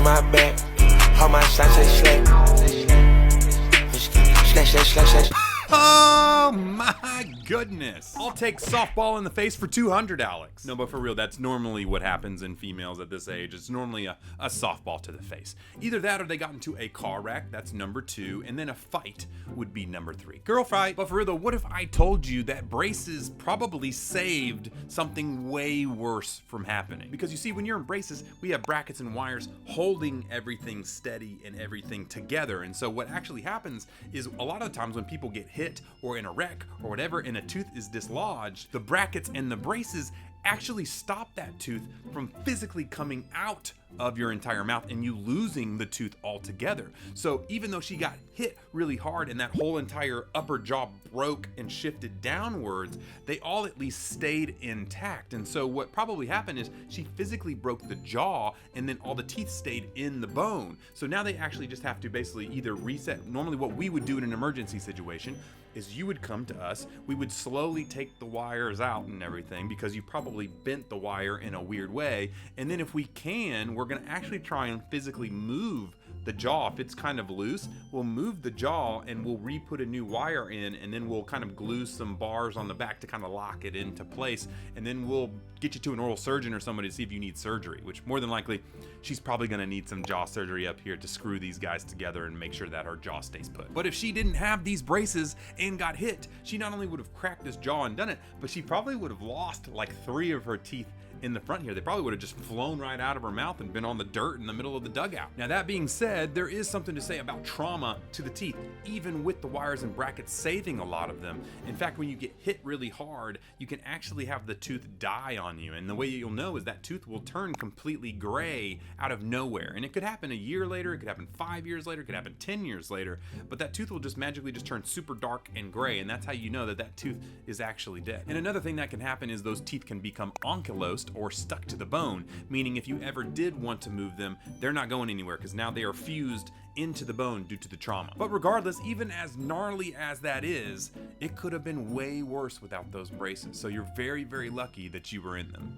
in my back. Hold my shot, say slash. Oh my goodness. I'll take softball in the face for 200, Alex. No, but for real, that's normally what happens in females at this age. It's normally a softball to the face. Either that or they got into a car wreck, that's number 2, and then a fight would be number 3. Girl fight. But for real though, what if I told you that braces probably saved something way worse from happening? Because you see, when you're in braces, we have brackets and wires holding everything steady and everything together. And so what actually happens is a lot of the times when people get hit or in a wreck or whatever and a tooth is dislodged, the brackets and the braces actually stop that tooth from physically coming out of your entire mouth and you losing the tooth altogether. So even though she got hit really hard and that whole entire upper jaw broke and shifted downwards, they all at least stayed intact. And so what probably happened is she physically broke the jaw and then all the teeth stayed in the bone. So now they actually just have to basically either reset. Normally what we would do in an emergency situation is you would come to us, we would slowly take the wires out and everything because you probably bent the wire in a weird way. And then if we can, we're gonna actually try and physically move the jaw. If it's kind of loose, we'll move the jaw and we'll re-put a new wire in, and then we'll kind of glue some bars on the back to kind of lock it into place. And then we'll get you to an oral surgeon or somebody to see if you need surgery, which more than likely, she's probably gonna need some jaw surgery up here to screw these guys together and make sure that her jaw stays put. But if she didn't have these braces and got hit, she not only would have cracked this jaw and done it, but she probably would have lost like 3 of her teeth in the front here. They probably would have just flown right out of her mouth and been on the dirt in the middle of the dugout. Now that being said, there is something to say about trauma to the teeth, even with the wires and brackets saving a lot of them. In fact, when you get hit really hard, you can actually have the tooth die on you. And the way you'll know is that tooth will turn completely gray out of nowhere. And it could happen a year later, it could happen 5 years later, it could happen 10 years later, but that tooth will just magically just turn super dark and gray. And that's how you know that that tooth is actually dead. And another thing that can happen is those teeth can become ankylosed or stuck to the bone, meaning if you ever did want to move them, they're not going anywhere because now they are fused into the bone due to the trauma. But regardless, even as gnarly as that is, it could have been way worse without those braces. So you're very, very lucky that you were in them.